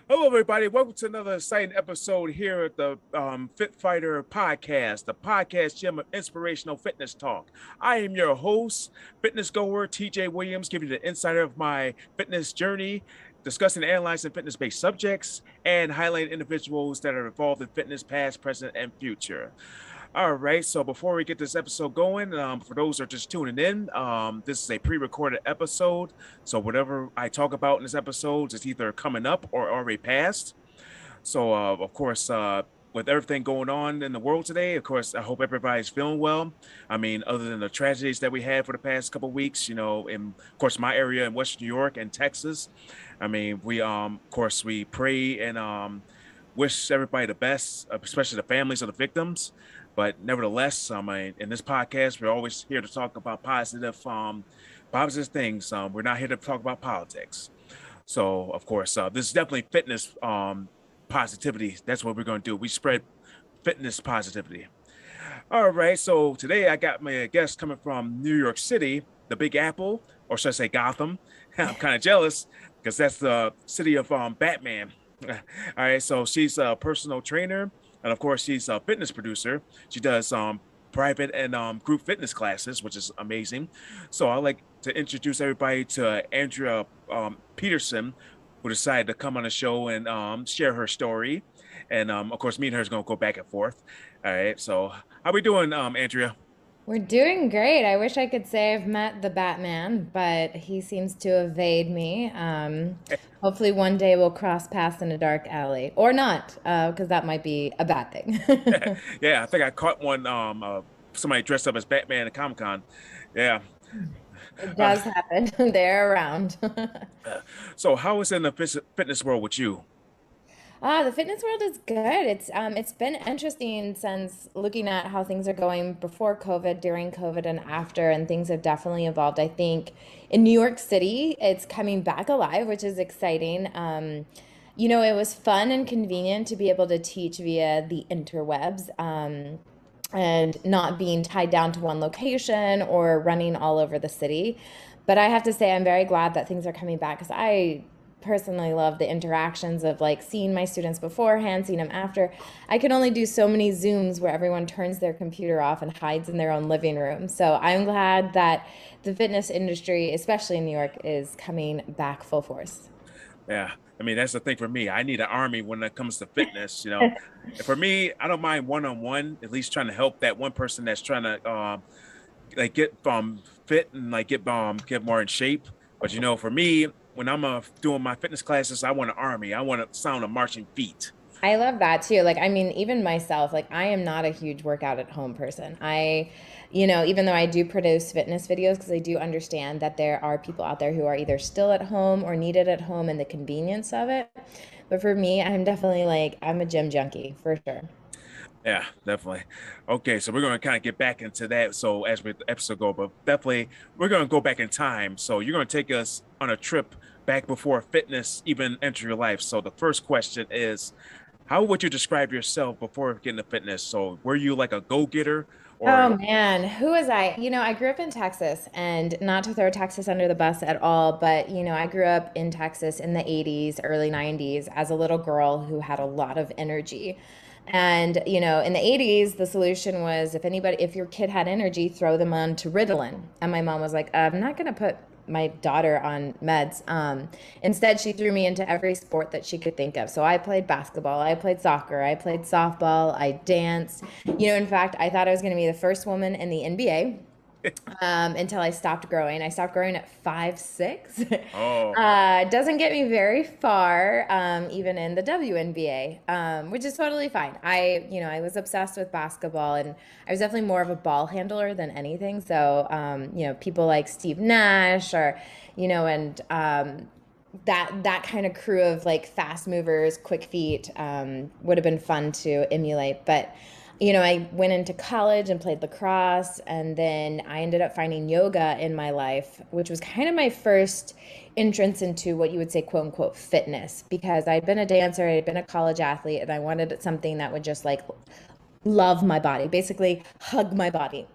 Hello, everybody. Welcome to another exciting episode here at the Fit Fighter podcast, the podcast gym of inspirational fitness talk. I am your host, fitness goer TJ Williams, giving you the insider of my fitness journey, discussing and analyzing fitness based subjects, and highlighting individuals that are involved in fitness past, present, and future. All right. So before we get this episode going, for those who are just tuning in, this is a pre-recorded episode. So whatever I talk about in this episode is either coming up or already passed. So of course, with everything going on in the world today, of course, I hope everybody's feeling well. I mean, other than the tragedies that we had for the past couple of weeks, in of course my area in Western New York and Texas. I mean, we of course we pray and wish everybody the best, especially the families of the victims. But nevertheless, I mean, in this podcast, we're always here to talk about positive things. We're not here to talk about politics. So, of course, this is definitely fitness positivity. That's what we're going to do. We spread fitness positivity. All right. So today I got my guest coming from New York City, the Big Apple, or should I say Gotham? I'm kind of jealous because that's the city of Batman. All right. So she's a personal trainer, and of course she's a fitness producer. She does private and group fitness classes, which is amazing. So I'd like to introduce everybody to Andrea Peterson, who decided to come on the show and share her story. And of course, me and her is going to go back and forth. All right. So how we doing, Andrea? We're doing great. I wish I could say I've met the Batman, but he seems to evade me. Hopefully, one day we'll cross paths in a dark alley, or not, because that might be a bad thing. Yeah, I think I caught one. Somebody dressed up as Batman at Comic Con. Yeah. It Uh, does happen. They're around. so how is it in the fitness world with you? The fitness world is good. It's been interesting since looking at how things are going before COVID, during COVID, and after, and things have definitely evolved. I think in New York City, it's coming back alive, which is exciting. It was fun and convenient to be able to teach via the interwebs. And not being tied down to one location or running all over the city. But I have to say, I'm very glad that things are coming back because I personally love the interactions of like seeing my students beforehand, seeing them after. I can only do so many Zooms where everyone turns their computer off and hides in their own living room. So I'm glad that the fitness industry, especially in New York, is coming back full force. Yeah. I mean, that's the thing for me. I need an army when it comes to fitness. For me, I don't mind one on one, at least trying to help that one person that's trying to like get fit and like get more in shape. But for me, when I'm doing my fitness classes, I want an army. I want to sound of marching feet. I love that too. Like, I mean, even myself, like, I am not a huge workout at home person. Even though I do produce fitness videos, because I do understand that there are people out there who are either still at home or need it at home and the convenience of it. But for me, I'm definitely like, I'm a gym junkie for sure. Yeah, definitely. Okay, so we're going to kind of get back into that. So as we the episode go, but definitely we're going to go back in time. So you're going to take us on a trip back before fitness even entered your life. So the first question is, how would you describe yourself before getting to fitness? So were you like a go-getter or Oh man, who was I? I grew up in Texas and not to throw Texas under the bus at all, but I grew up in Texas in the 80s, early 90s as a little girl who had a lot of energy. And in the 80s, the solution was if your kid had energy, throw them on to Ritalin. And my mom was like, I'm not going to put my daughter on meds. Instead, she threw me into every sport that she could think of. So I played basketball, I played soccer, I played softball, I danced. In fact, I thought I was going to be the first woman in the NBA until I stopped growing. I stopped growing at 5'6". oh, Doesn't get me very far, even in the WNBA, which is totally fine. I was obsessed with basketball, and I was definitely more of a ball handler than anything. So, people like Steve Nash, or, and that kind of crew of like fast movers, quick feet, would have been fun to emulate. But I went into college and played lacrosse, and then I ended up finding yoga in my life, which was kind of my first entrance into what you would say, quote unquote, fitness, because I'd been a dancer, I'd been a college athlete, and I wanted something that would just like love my body, basically hug my body.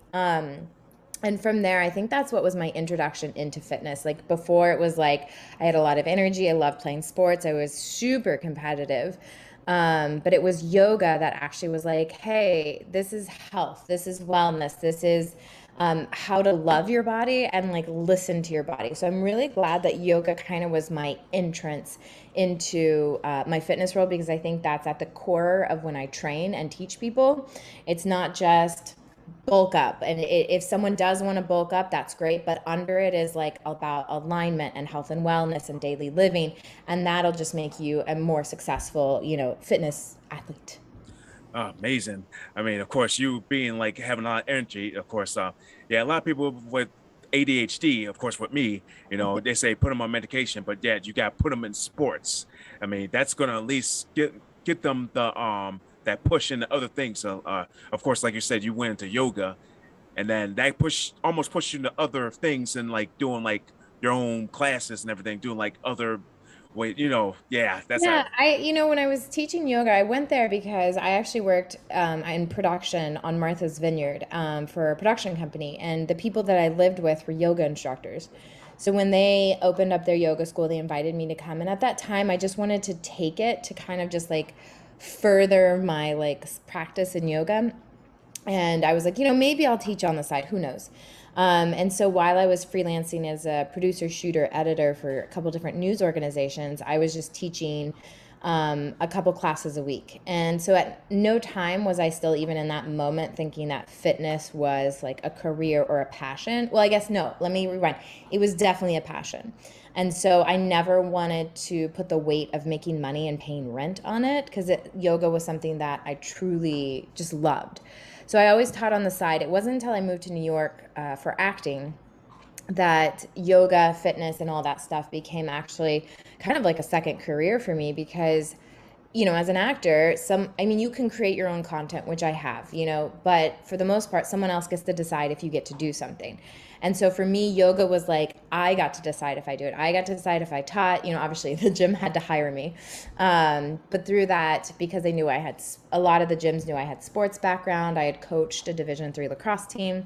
And from there, I think that's what was my introduction into fitness. Like before, it was like I had a lot of energy. I loved playing sports. I was super competitive. But it was yoga that actually was like, hey, this is health. This is wellness. This is how to love your body and like listen to your body. So I'm really glad that yoga kind of was my entrance into my fitness world, because I think that's at the core of when I train and teach people. It's not just bulk up, and if someone does want to bulk up, that's great, but under it is like about alignment and health and wellness and daily living, and that'll just make you a more successful, fitness athlete. Amazing. I mean, of course, you being like having a lot of energy, of course, yeah, a lot of people with ADHD, of course, with me, they say put them on medication, but yeah, you got to put them in sports. I mean, that's going to at least get them that push into other things. So, of course, like you said, you went into yoga, and then that almost pushed you into other things and like doing like your own classes and everything, doing like other way, yeah, that's how. Yeah, when I was teaching yoga, I went there because I actually worked in production on Martha's Vineyard for a production company, and the people that I lived with were yoga instructors. So when they opened up their yoga school, they invited me to come, and at that time, I just wanted to take it to kind of just like further my like practice in yoga. And I was like, maybe I'll teach on the side. Who knows? And so while I was freelancing as a producer, shooter, editor for a couple different news organizations, I was just teaching a couple classes a week. And so at no time was I still even in that moment thinking that fitness was like a career or a passion. Well, I guess no, let me rewind. It was definitely a passion. And so I never wanted to put the weight of making money and paying rent on it, because yoga was something that I truly just loved. So I always taught on the side. It wasn't until I moved to New York for acting that yoga, fitness, and all that stuff became actually kind of like a second career for me, because as an actor, you can create your own content, which I have, but for the most part, someone else gets to decide if you get to do something. And so for me, yoga was like, I got to decide if I do it. I got to decide if I taught, obviously the gym had to hire me. But through that, because they knew a lot of the gyms knew I had sports background, I had coached a Division III lacrosse team.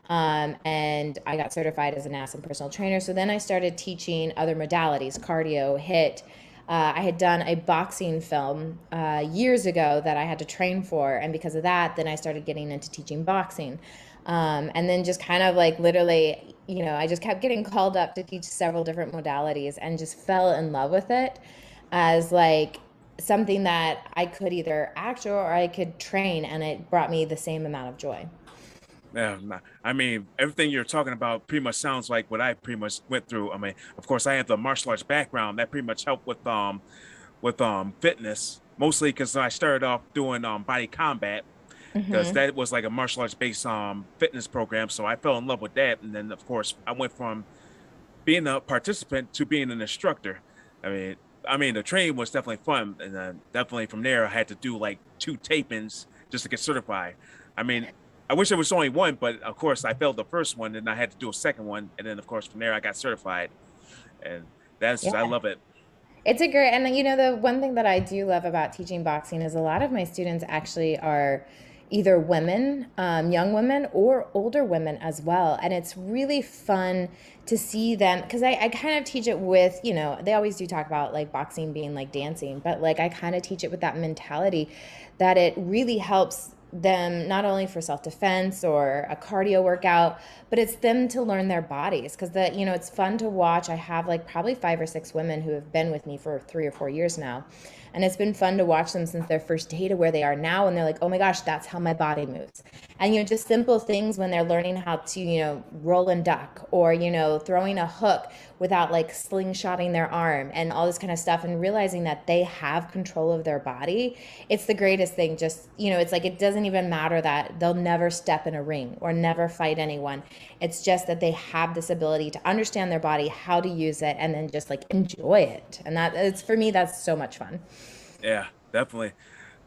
And I got certified as an ass and personal trainer. So then I started teaching other modalities, cardio, HIIT. I had done a boxing film years ago that I had to train for, and because of that, then I started getting into teaching boxing. And then just kind of like literally, I just kept getting called up to teach several different modalities and just fell in love with it as like something that I could either act or I could train, and it brought me the same amount of joy. Yeah, I mean, everything you're talking about pretty much sounds like what I pretty much went through. I mean, of course, I have the martial arts background that pretty much helped with fitness, mostly because I started off doing body combat, because Hmm. that was like a martial arts based fitness program. So I fell in love with that, and then of course I went from being a participant to being an instructor. I mean, the training was definitely fun, and then definitely from there I had to do like 2 tapings just to get certified. I mean, I wish there was only one, but of course I failed the first one, and I had to do a second one, and then of course from there I got certified, and I Yeah. love it. It's a great, and the one thing that I do love about teaching boxing is a lot of my students actually are either women, young women, or older women as well. And it's really fun to see them, because I kind of teach it with, they always do talk about like boxing being like dancing, but like I kind of teach it with that mentality that it really helps them not only for self-defense or a cardio workout, but it's them to learn their bodies, because it's fun to watch. I have like probably 5 or 6 women who have been with me for 3 or 4 years now, and it's been fun to watch them since their first day to where they are now, and they're like, oh my gosh, that's how my body moves. And just simple things when they're learning how to roll and duck, or throwing a hook without like slingshotting their arm and all this kind of stuff, and realizing that they have control of their body. It's the greatest thing. Just it's like it doesn't even matter that they'll never step in a ring or never fight anyone. It's just that they have this ability to understand their body, how to use it, and then just like enjoy it. And that it's for me, that's so much fun. Yeah, definitely.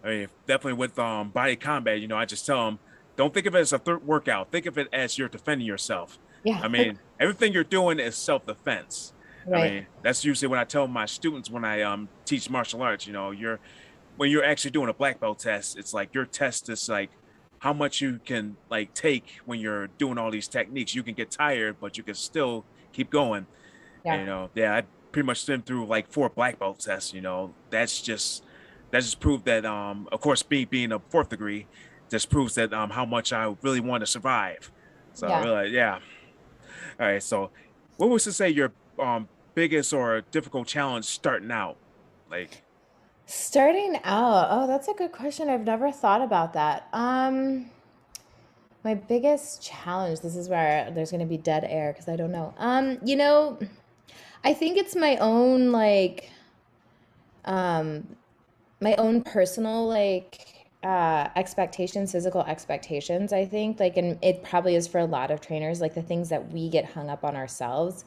I mean, definitely with body combat, I just tell them, don't think of it as a third workout. Think of it as you're defending yourself. Yeah. I mean, everything you're doing is self-defense. I Right. mean, that's usually what I tell my students when I teach martial arts. You're when you're actually doing a black belt test, it's like your test is like how much you can like take when you're doing all these techniques. You can get tired, but you can still keep going. And, Yeah. yeah, I pretty much been through like 4 black belt tests. That just proved that, of course, me being a fourth degree, just proves that how much I really want to survive. So Yeah. really, yeah. All right. So, what was to say your biggest or difficult challenge starting out? Like, Starting out, oh, that's a good question. I've never thought about that. My biggest challenge, this is where there's going to be dead air because I don't know. I think it's um my own personal expectations, physical expectations, I think. Like, and it probably is for a lot of trainers, like the things that we get hung up on ourselves.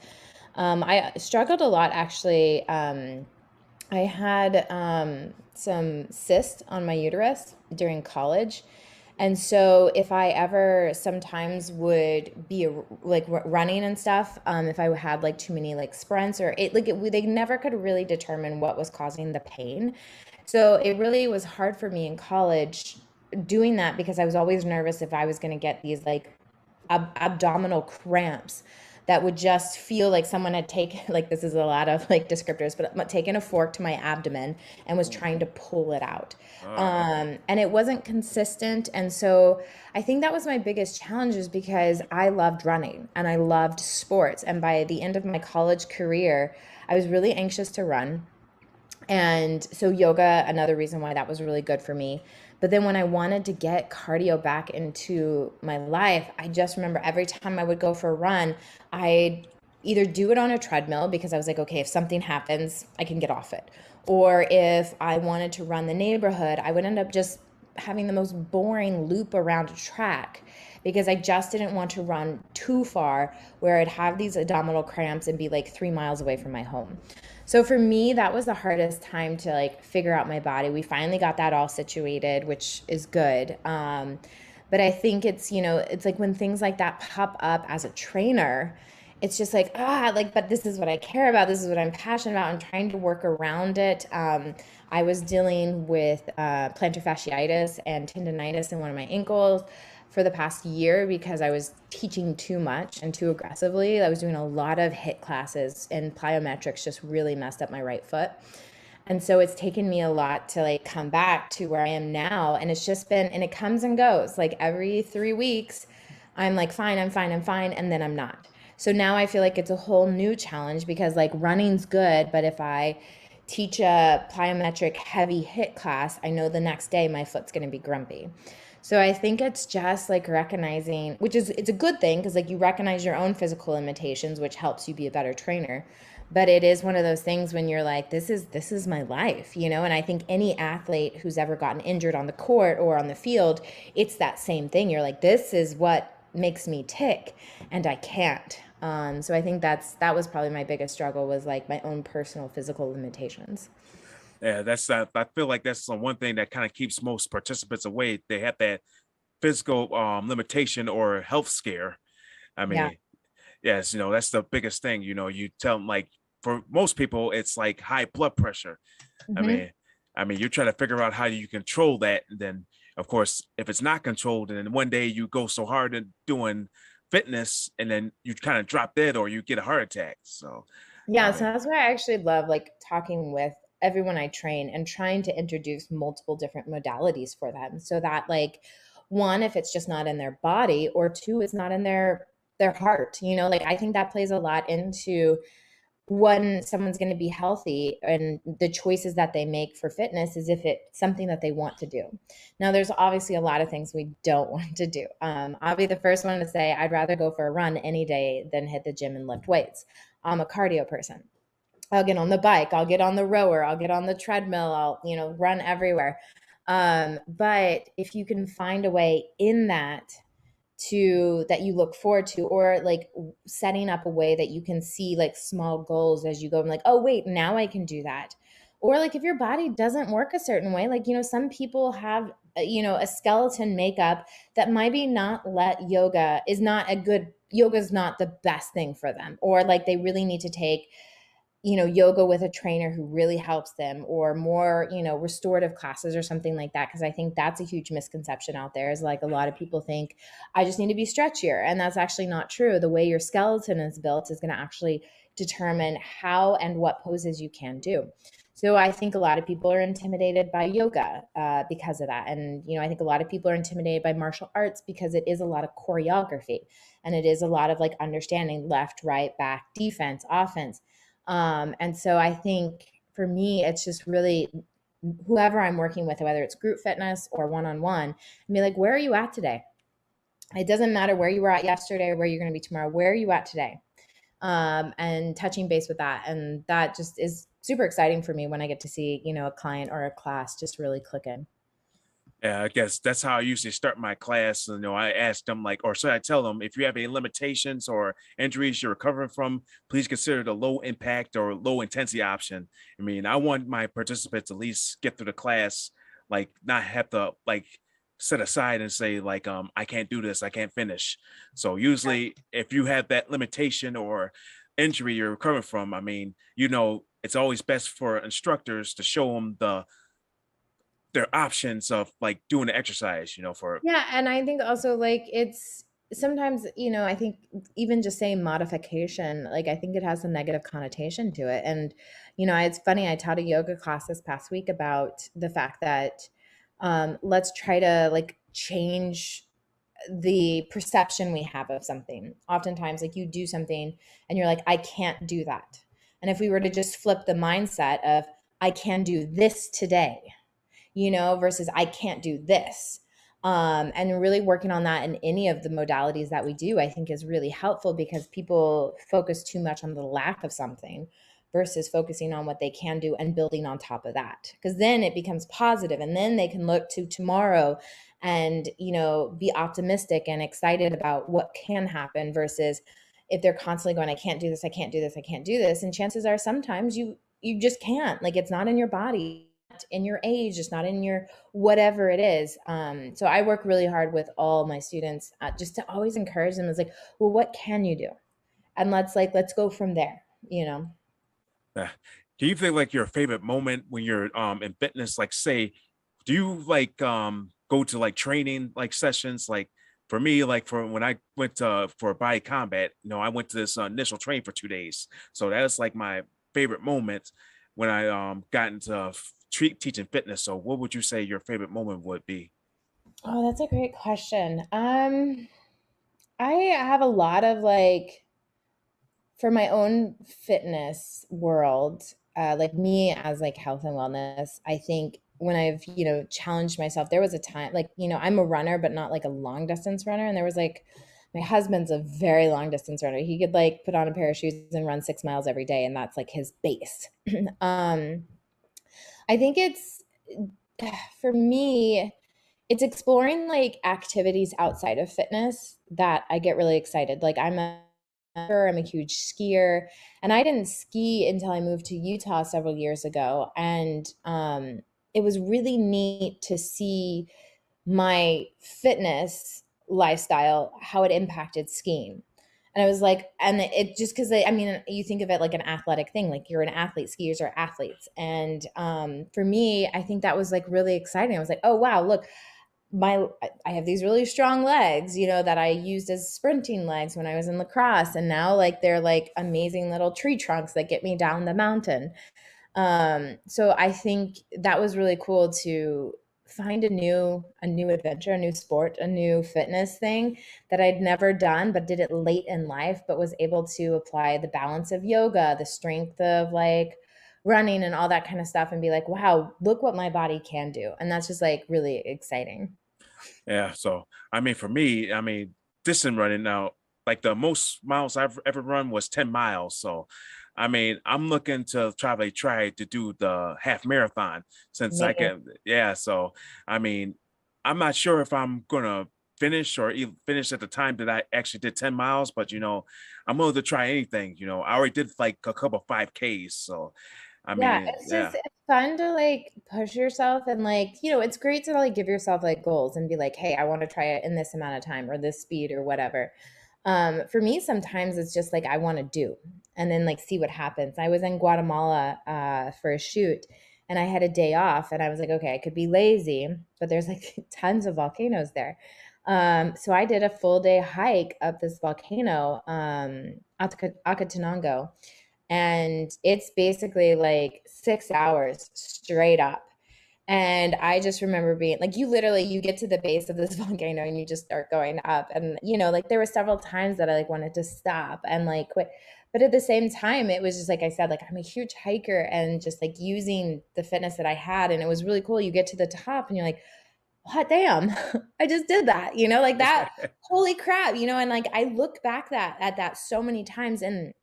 I struggled a lot actually. I had some cyst on my uterus during college. And so if I ever sometimes would be like running and stuff, if I had like too many like sprints or they never could really determine what was causing the pain. So it really was hard for me in college doing that because I was always nervous if I was going to get these like abdominal cramps that would just feel like someone had taken like this is a lot of like descriptors but taken a fork to my abdomen and was ooh, trying to pull it out, okay. and it wasn't consistent. And so I think that was my biggest challenge is because I loved running and I loved sports, and by the end of my college career I was really anxious to run. And so yoga, another reason why that was really good for me. But then when I wanted to get cardio back into my life, I just remember every time I would go for a run, I'd either do it on a treadmill because I was like, okay, if something happens, I can get off it. Or if I wanted to run the neighborhood, I would end up just having the most boring loop around a track because I just didn't want to run too far where I'd have these abdominal cramps and be like 3 miles away from my home. So for me, that was the hardest time to like figure out my body. We finally got that all situated, which is good. But I think it's like when things like that pop up as a trainer, it's just like, like, but this is what I care about. This is what I'm passionate about. I'm trying to work around it. I was dealing with plantar fasciitis and tendonitis in one of my ankles for the past year because I was teaching too much and too aggressively. I was doing a lot of HIIT classes, and plyometrics just really messed up my right foot. And so it's taken me a lot to like come back to where I am now. And it's just been, and it comes and goes. Like every 3 weeks, I'm like, fine, I'm fine, I'm fine. And then I'm not. So now I feel like it's a whole new challenge because like running's good, but if I teach a plyometric heavy HIIT class, I know the next day my foot's going to be grumpy. So I think it's just like recognizing, which is it's a good thing because like you recognize your own physical limitations, which helps you be a better trainer. But it is one of those things when you're like, this is my life, you know? And I think any athlete who's ever gotten injured on the court or on the field, it's that same thing. You're like, this is what makes me tick, and I can't. So I think that was probably my biggest struggle was like my own personal physical limitations. Yeah, that's I feel like that's the one thing that kind of keeps most participants away. They have that physical limitation or health scare. I Yeah. mean, yes, that's the biggest thing. You tell them, like, for most people, it's like high blood pressure. I Hmm. mean, you're trying to figure out how you control that. And then, of course, if it's not controlled, and then one day you go so hard in doing fitness, and then you kind of drop dead or you get a heart attack. So, Yeah, I so mean, that's why I actually love like talking with everyone I train and trying to introduce multiple different modalities for them so that like one, if it's just not in their body, or two, it's not in their heart. Like I think that plays a lot into when someone's going to be healthy and the choices that they make for fitness is if it's something that they want to do. Now, there's obviously a lot of things we don't want to do. I'll be the first one to say I'd rather go for a run any day than hit the gym and lift weights. I'm a cardio person. I'll get on the bike, I'll get on the rower, I'll get on the treadmill, I'll, run everywhere. But if you can find a way in that you look forward to, or like setting up a way that you can see like small goals as you go and like, oh wait, now I can do that. Or like if your body doesn't work a certain way, like some people have a skeleton makeup that maybe not let yoga's not the best thing for them, or like they really need to take yoga with a trainer who really helps them, or more, restorative classes or something like that. Cause I think that's a huge misconception out there, is like a lot of people think I just need to be stretchier. And that's actually not true. The way your skeleton is built is going to actually determine how and what poses you can do. So I think a lot of people are intimidated by yoga because of that. And, I think a lot of people are intimidated by martial arts because it is a lot of choreography, and it is a lot of like understanding left, right, back, defense, offense. And so I think for me, it's just really whoever I'm working with, whether it's group fitness or one on one, and be like, where are you at today? It doesn't matter where you were at yesterday or where you're going to be tomorrow. Where are you at today? And touching base with that. And that just is super exciting for me when I get to see, a client or a class just really click in. Yeah, I guess that's how I usually start my class. I ask them like, or should I tell them, if you have any limitations or injuries you're recovering from, please consider the low impact or low intensity option. I mean, I want my participants to at least get through the class, like not have to like set aside and say like, I can't do this, I can't finish. So usually if you have that limitation or injury you're recovering from, I mean, it's always best for instructors to show them their options of like doing the exercise, for Yeah, and I think also like it's sometimes, I think even just saying modification, like I think it has a negative connotation to it. And, it's funny, I taught a yoga class this past week about the fact that let's try to like change the perception we have of something. Oftentimes, like you do something and you're like, I can't do that. And if we were to just flip the mindset of, I can do this today, versus I can't do this. And really working on that in any of the modalities that we do, I think is really helpful, because people focus too much on the lack of something versus focusing on what they can do and building on top of that. Because then it becomes positive, and then they can look to tomorrow and, be optimistic and excited about what can happen, versus if they're constantly going, I can't do this, I can't do this, I can't do this. And chances are sometimes you just can't. Like it's not in your body, in your age, it's not in your whatever it is. So I work really hard with all my students, just to always encourage them. It's like, well, what can you do? And let's go from there, uh, do you think like your favorite moment when you're in fitness, like say, do you like go to like training like sessions? Like for me, like for when I went to for body combat, I went to this initial training for 2 days. So that's like my favorite moment when I got into teaching fitness. So what would you say your favorite moment would be? Oh, that's a great question. I have a lot of like, for my own fitness world, like me as like health and wellness, I think when I've, challenged myself, there was a time like, I'm a runner, but not like a long distance runner. And there was like, my husband's a very long distance runner. He could like put on a pair of shoes and run 6 miles every day. And that's like his base. um, I think it's, for me, it's exploring like activities outside of fitness that I get really excited. Like I'm a huge skier, and I didn't ski until I moved to Utah several years ago. And it was really neat to see my fitness lifestyle, how it impacted skiing. And I was like, and it just because I mean, you think of it like an athletic thing, like you're an athlete, skiers are athletes. And for me, I think that was like really exciting. I was like, oh, wow, look, I have these really strong legs, that I used as sprinting legs when I was in lacrosse. And now like they're like amazing little tree trunks that get me down the mountain. So I think that was really cool to find a new adventure, a new sport, a new fitness thing that I'd never done, but did it late in life, but was able to apply the balance of yoga, the strength of like running and all that kind of stuff, and be like, wow, look what my body can do. And that's just like really exciting. Yeah. So, I mean, for me, I mean, distance running now, like the most miles I've ever run was 10 miles. So, I mean, I'm looking to try to do the half marathon since I Amazing. can. Yeah. So, I mean, I'm not sure if I'm going to finish or even finish at the time that I actually did 10 miles, but, I'm willing to try anything. I already did like a couple of 5Ks. So, I Yeah, mean, it's just yeah. it's fun to like push yourself, and like, it's great to like give yourself like goals and be like, hey, I want to try it in this amount of time or this speed or whatever. For me, sometimes it's just like I want to do. and then like see what happens. I was in Guatemala for a shoot, and I had a day off, and I was like, okay, I could be lazy, but there's like tons of volcanoes there. So I did a full day hike up this volcano, Acatenango, and it's basically like 6 hours straight up. And I just remember being like, you literally, you get to the base of this volcano and you just start going up. And, like there were several times that I like wanted to stop and like quit. But at the same time, it was just like I said, like I'm a huge hiker and just like using the fitness that I had. And it was really cool. You get to the top and you're like, hot damn, I just did that, like that, holy crap, and like I look back at that so many times. And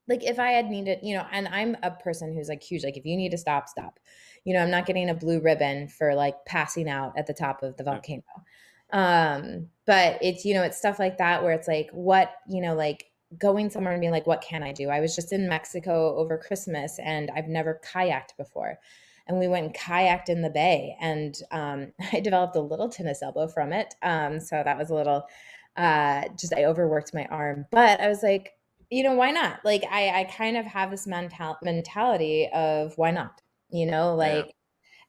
like if I had needed, and I'm a person who's like huge, like if you need to stop, stop. I'm not getting a blue ribbon for like passing out at the top of the Yeah. volcano. But it's, it's stuff like that where it's like, what, like going somewhere and being like, what can I do? I was just in Mexico over Christmas and I've never kayaked before. And we went and kayaked in the bay, and I developed a little tennis elbow from it. So that was a little, just I overworked my arm, but I was like, why not? Like I kind of have this mentality of why not? Yeah. Like,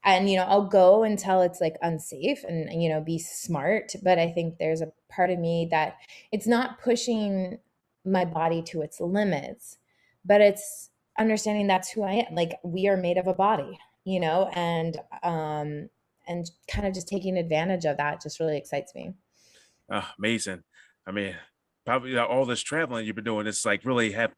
and I'll go until it's like unsafe and be smart. But I think there's a part of me that it's not pushing my body to its limits, but it's understanding that's who I am. Like we are made of a body, and kind of just taking advantage of that just really excites me. Amazing. I mean, probably all this traveling you've been doing, it's like really have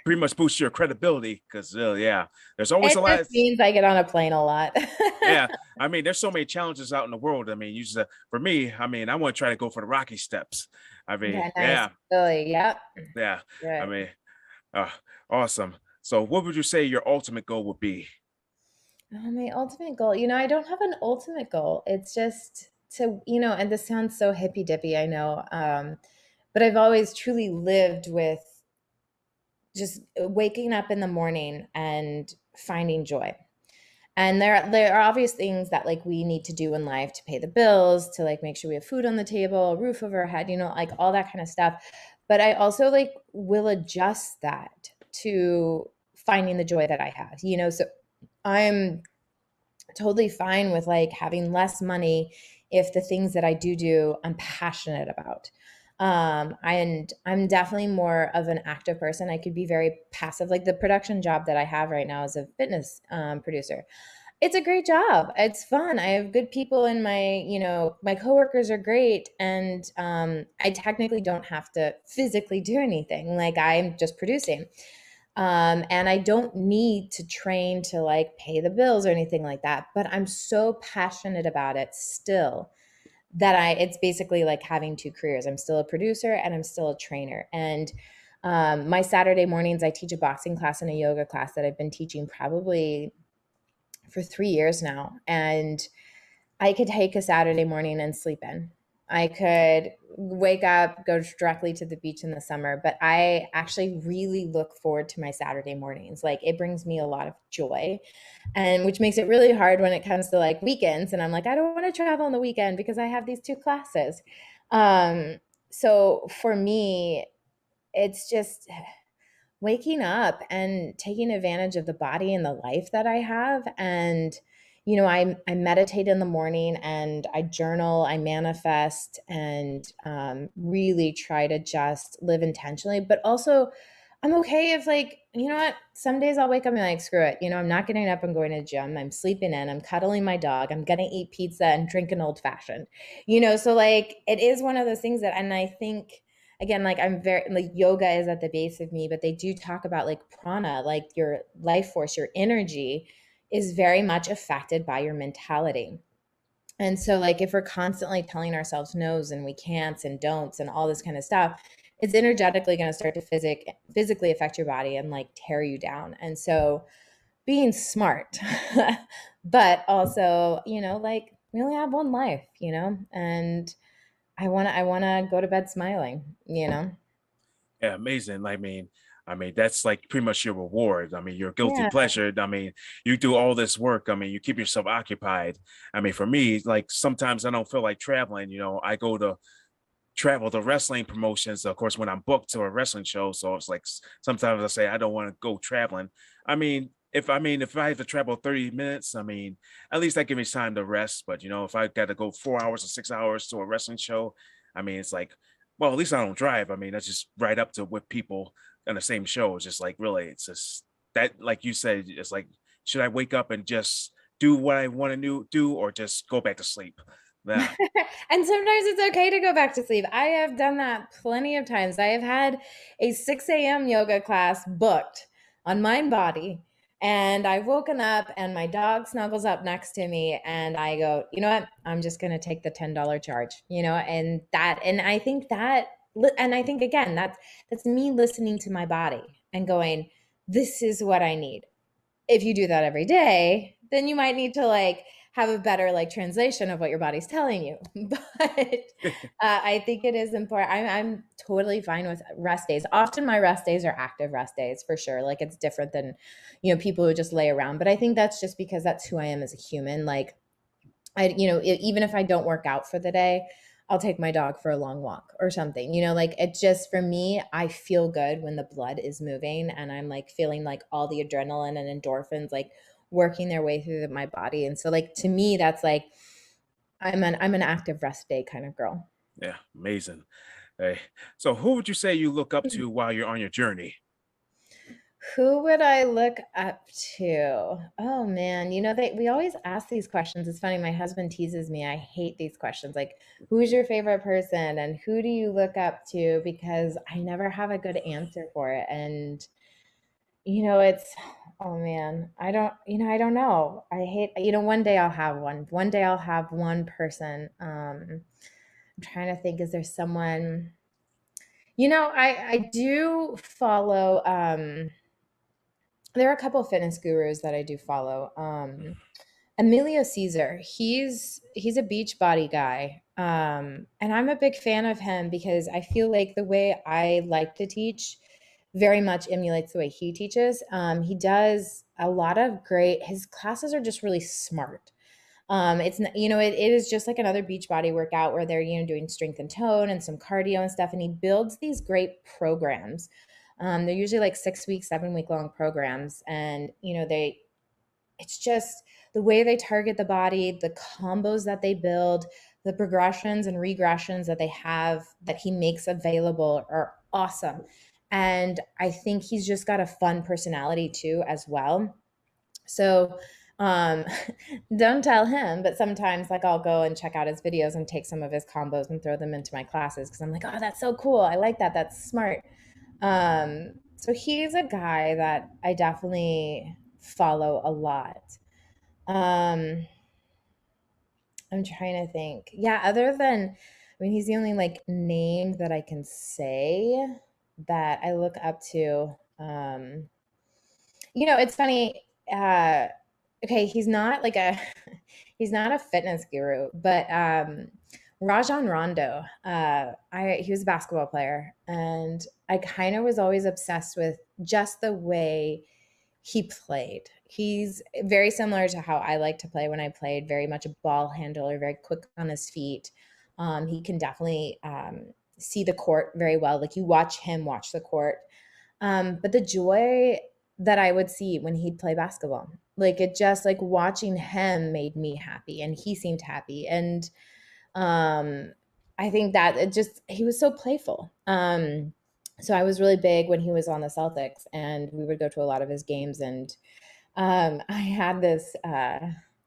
pretty much boost your credibility because yeah, there's always It a lot. just means I get on a plane a lot. Yeah, I mean, there's so many challenges out in the world. I mean, you just for me, I mean, I want to try to go for the Rocky Steps. I mean, Okay, nice. yeah, Really, yep. yeah. I Good. mean, uh, awesome. So, what would you say your ultimate goal would be? Oh, my ultimate goal. I don't have an ultimate goal. It's just to, and this sounds so hippy dippy, I know. But I've always truly lived with just waking up in the morning and finding joy. And there are obvious things that like we need to do in life to pay the bills, to like make sure we have food on the table, a roof over our head, like all that kind of stuff. But I also like will adjust that to finding the joy that I have, so I'm totally fine with like having less money if the things that I do I'm passionate about. And I'm definitely more of an active person. I could be very passive. Like the production job that I have right now as a fitness producer, it's a great job. It's fun. I have good people in my, my coworkers are great. And I technically don't have to physically do anything. Like I'm just producing. And I don't need to train to like pay the bills or anything like that. But I'm so passionate about it still that it's basically like having two careers. I'm still a producer and I'm still a trainer. And my Saturday mornings, I teach a boxing class and a yoga class that I've been teaching probably for 3 years now. And I could take a Saturday morning and sleep in. I could wake up, go directly to the beach in the summer, but I actually really look forward to my Saturday mornings. Like it brings me a lot of joy, and which makes it really hard when it comes to like weekends. And I'm like, I don't want to travel on the weekend because I have these two classes. Um, so for me, it's just waking up and taking advantage of the body and the life that I have. And, I meditate in the morning and I journal, I manifest, and really try to just live intentionally. But also, I'm okay if, like, you know what, some days I'll wake up and be like, screw it. I'm not getting up and going to the gym. I'm sleeping in, I'm cuddling my dog, I'm going to eat pizza and drink an old fashioned, so like it is one of those things that, and I think, again, like I'm very like yoga is at the base of me, but they do talk about like prana, like your life force, your energy is very much affected by your mentality. And so like if we're constantly telling ourselves no's and we can'ts and don'ts and all this kind of stuff, it's energetically going to start to physically affect your body and like tear you down. And so being smart, but also, like we only have one life, and I want to go to bed smiling. Yeah, amazing. I mean that's like pretty much your reward. I mean, your guilty Yeah. pleasure. I mean, you do all this work. I mean, you keep yourself occupied. I mean, for me, like sometimes I don't feel like traveling. I go to travel to wrestling promotions, of course, when I'm booked to a wrestling show. So it's like sometimes I say I don't want to go traveling. If I have to travel 30 minutes, at least that gives me time to rest. But if I got to go 4 hours or 6 hours to a wrestling show, it's like, well, at least I don't drive. That's just right up to with people on the same show. It's just like really, it's just that, like you said, it's like, should I wake up and just do what I want to do or just go back to sleep? Yeah. And sometimes it's okay to go back to sleep. I have done that plenty of times. I have had a 6 a.m. yoga class booked on Mind Body. And I've woken up and my dog snuggles up next to me and I go, you know what? I'm just going to take the $10 charge, and I think again, that's me listening to my body and going, this is what I need. If you do that every day, then you might need to like have a better like translation of what your body's telling you. But I think it is important. I'm totally fine with rest days. Often my rest days are active rest days for sure. Like it's different than, people who just lay around. But I think that's just because that's who I am as a human. Like even if I don't work out for the day, I'll take my dog for a long walk or something. Like it just for me, I feel good when the blood is moving and I'm like feeling like all the adrenaline and endorphins like working their way through my body. And so like to me, that's like I'm an active rest day kind of girl. Yeah, amazing. Hey, so who would you say you look up to while you're on your journey? Who would I look up to? Oh man, we always ask these questions. It's funny, my husband teases me. I hate these questions. Like, who's your favorite person and who do you look up to? Because I never have a good answer for it. And it's oh man, I don't know. I hate, one day I'll have one. One day I'll have one person. I'm trying to think, is there someone, I do follow there are a couple of fitness gurus that I do follow. Emilio Caesar, he's a beach body guy. And I'm a big fan of him because I feel like the way I like to teach very much emulates the way he teaches. He does a lot of great, his classes are just really smart. It's it is just like another beach body workout where they're doing strength and tone and some cardio and stuff, and he builds these great programs. They're usually like 6 week, 7 week long programs, and it's just the way they target the body, the combos that they build, the progressions and regressions that they have that he makes available are awesome. And I think he's just got a fun personality too as well. So um don't tell him, but sometimes like I'll go and check out his videos and take some of his combos and throw them into my classes because I'm like, oh, that's so cool. I like that. That's smart. So he's a guy that I definitely follow a lot. Um I'm trying to think. Yeah, other than he's the only like name that I can say that I look up to. It's funny. Okay, he's not like a he's not a fitness guru, but Rajon Rondo. He was a basketball player, and I kind of was always obsessed with just the way he played. He's very similar to how I like to play when I played, very much a ball handler, very quick on his feet. He can definitely see the court very well. Like you watch him watch the court. But the joy that I would see when he'd play basketball, like it just like watching him made me happy and he seemed happy. And um, I think that he was so playful. So I was really big when he was on the Celtics and we would go to a lot of his games. And I had this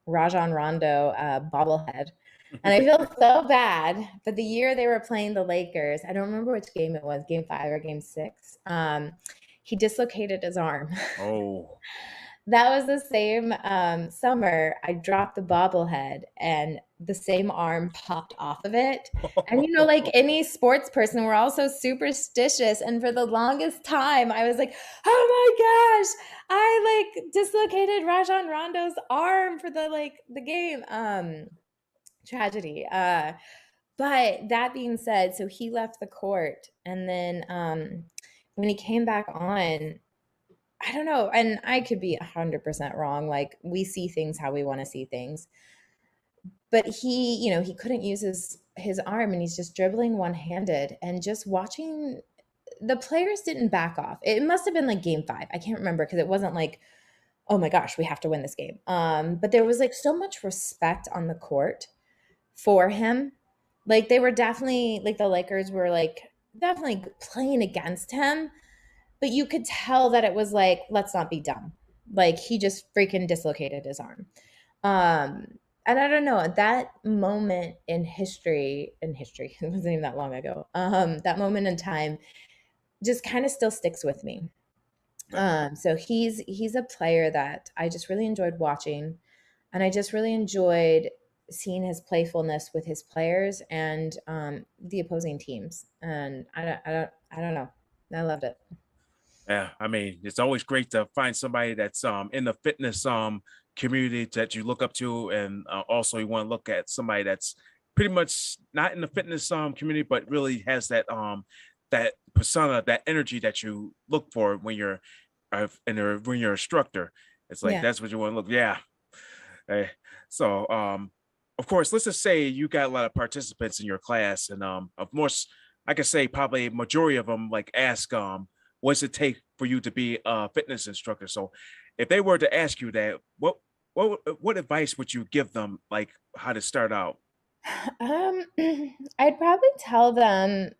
Rajon Rondo bobblehead. And I feel so bad. But the year they were playing the Lakers, I don't remember which game it was, game 5 or game 6. He dislocated his arm. Oh. That was the same summer I dropped the bobblehead and the same arm popped off of it. And like any sports person, we're also superstitious. And for the longest time, I was like, oh my gosh, I like dislocated Rajon Rondo's arm for the game. Tragedy. But that being said, so he left the court and then when he came back on, I don't know, and I could be 100% wrong. Like we see things how we want to see things. But he couldn't use his arm and he's just dribbling one-handed, and just watching the players didn't back off. It must have been like game 5. I can't remember because it wasn't like, oh my gosh, we have to win this game. But there was like so much respect on the court for him. Like they were definitely like the Lakers were like definitely playing against him, but you could tell that it was like, let's not be dumb. Like he just freaking dislocated his arm. And I don't know, that moment in history, it wasn't even that long ago. That moment in time just kind of still sticks with me. Yeah. So he's a player that I just really enjoyed watching, and I just really enjoyed seeing his playfulness with his players and the opposing teams. And I don't know, I loved it. Yeah, I mean, it's always great to find somebody that's in the fitness community that you look up to, and also you want to look at somebody that's pretty much not in the fitness community, but really has that persona, that energy that you look for when you're when you're an instructor. It's like Yeah. that's what you want to look. Yeah. Eh, so of course, let's just say you got a lot of participants in your class, and of course, I could say probably a majority of them like ask what's it take for you to be a fitness instructor? So if they were to ask you that, what advice would you give them, like how to start out? Um, I'd probably tell them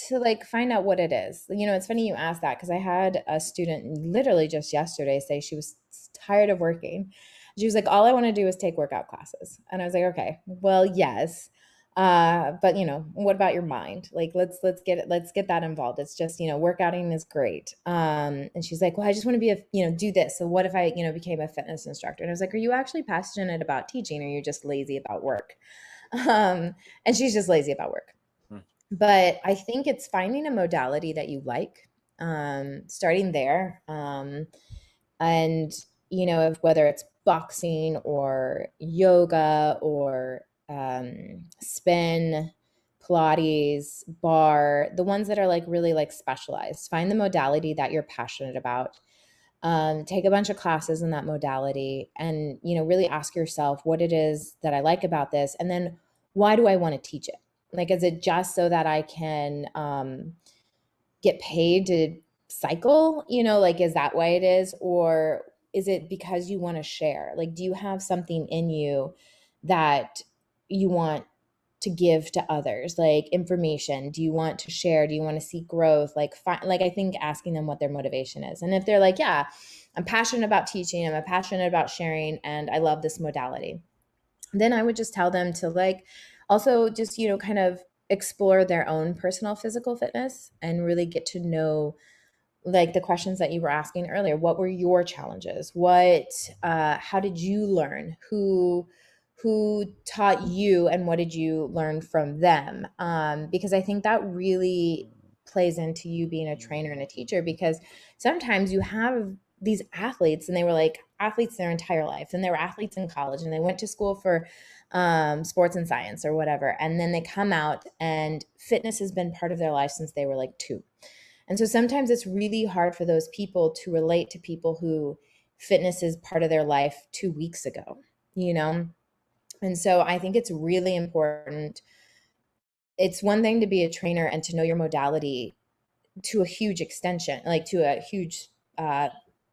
to like find out what it is. You know, it's funny you asked that because I had a student literally just yesterday say she was tired of working. She was like, all I want to do is take workout classes. And I was like, okay, well, yes. But you know, what about your mind? Like let's get that involved. It's just, you know, workouting is great. And she's like, well, I just want to be a, you know, do this. So what if I, you know, became a fitness instructor? And I was like, are you actually passionate about teaching or are you just lazy about work? And she's just lazy about work. Hmm. But I think it's finding a modality that you like, starting there, and you know, if whether it's boxing or yoga or spin, Pilates, bar, the ones that are like really like specialized. Find the modality that you're passionate about. Take a bunch of classes in that modality, and you know, really ask yourself what it is that I like about this, and then why do I want to teach it? Like, is it just so that I can get paid to cycle? You know, like, is that why it is? Or is it because you want to share? Like, do you have something in you that you want to give to others, like information? Do you want to share? Do you want to see growth? Like I think asking them what their motivation is. And if they're like, yeah, I'm passionate about teaching, I'm passionate about sharing, and I love this modality, then I would just tell them to like also just, you know, kind of explore their own personal physical fitness and really get to know like the questions that you were asking earlier. What were your challenges? How did you learn? Who taught you, and what did you learn from them? Because I think that really plays into you being a trainer and a teacher, because sometimes you have these athletes and they were like athletes their entire life, and they were athletes in college and they went to school for sports and science or whatever, and then they come out and fitness has been part of their life since they were like 2. And so sometimes it's really hard for those people to relate to people who fitness is part of their life 2 weeks ago, you know? And so I think it's really important. It's one thing to be a trainer and to know your modality to a huge extension, like to a huge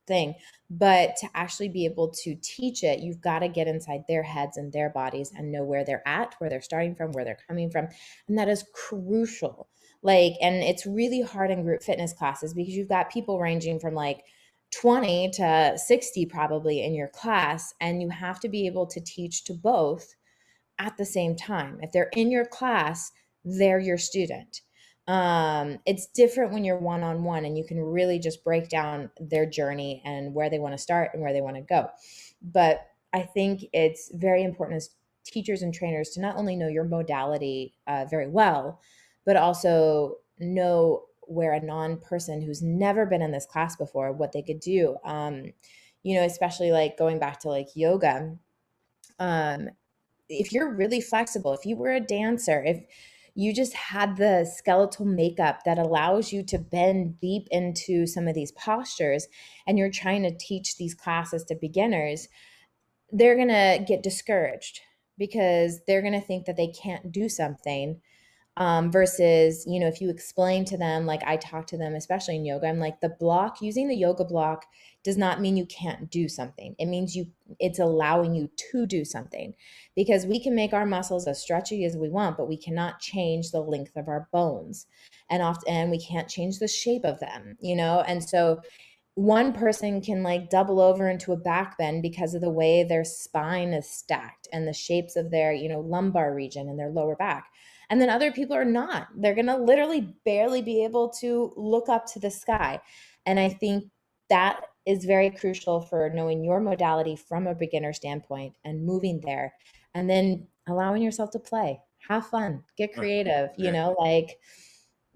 thing. But to actually be able to teach it, you've got to get inside their heads and their bodies and know where they're at, where they're starting from, where they're coming from. And that is crucial. Like, and it's really hard in group fitness classes because you've got people ranging from like 20 to 60 probably in your class. And you have to be able to teach to both at the same time. If they're in your class, they're your student. It's different when you're one on one and you can really just break down their journey and where they want to start and where they want to go. But I think it's very important as teachers and trainers to not only know your modality very well, but also know where a non-person who's never been in this class before, what they could do. You know, especially like going back to like yoga. Um, if you're really flexible, if you were a dancer, if you just had the skeletal makeup that allows you to bend deep into some of these postures, and you're trying to teach these classes to beginners, they're going to get discouraged because they're going to think that they can't do something. Versus, if you explain to them, like I talk to them, especially in yoga, I'm like, the block, using the yoga block does not mean you can't do something. It means it's allowing you to do something, because we can make our muscles as stretchy as we want, but we cannot change the length of our bones, and we can't change the shape of them. And so one person can like double over into a back bend because of the way their spine is stacked and the shapes of their, lumbar region and their lower back. And then other people are not. They're going to literally barely be able to look up to the sky. And I think that is very crucial for knowing your modality from a beginner standpoint and moving there, and then allowing yourself to play, have fun, get creative, Yeah. like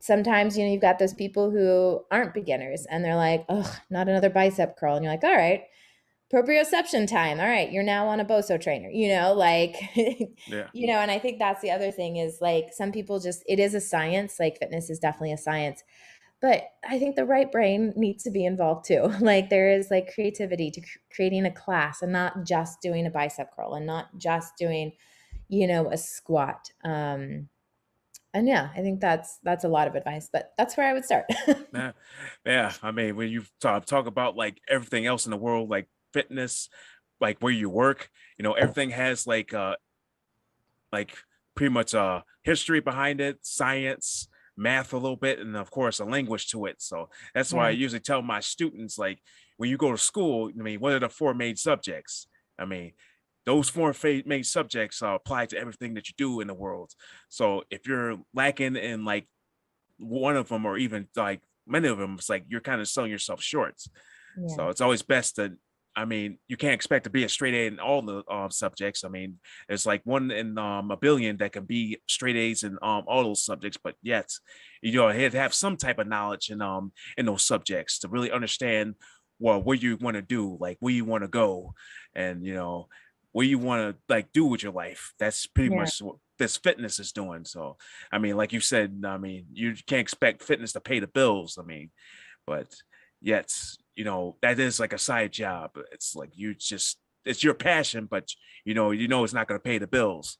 sometimes, you've got those people who aren't beginners and they're like, oh, not another bicep curl. And you're like, all right, proprioception time. All right, you're now on a BOSO trainer, like, Yeah. and I think that's the other thing is like some people just, it is a science, like fitness is definitely a science, but I think the right brain needs to be involved too. Like there is like creativity to creating a class and not just doing a bicep curl and not just doing, a squat. And yeah, I think that's a lot of advice, but that's where I would start. Yeah. Yeah. I mean, when you talk about like everything else in the world, like fitness, like where you work, everything has like pretty much history behind it, science, math a little bit, and of course a language to it. So that's why I Yeah. usually tell my students, like, when you go to school, I mean, what are the four main subjects? I mean, those four main subjects apply to everything that you do in the world. So if you're lacking in like one of them, or even like many of them, it's like you're kind of selling yourself short. Yeah. So it's always best to, I mean, you can't expect to be a straight A in all the subjects. I mean, there's like one in a billion that can be straight A's in all those subjects, but yet, you have to have some type of knowledge in those subjects to really understand, well, what you want to do, like where you want to go, and what you want to like do with your life. That's pretty Yeah. much what this fitness is doing. So, I mean, like you said, I mean, you can't expect fitness to pay the bills. I mean, but yet, that is like a side job. It's like it's your passion, but it's not going to pay the bills.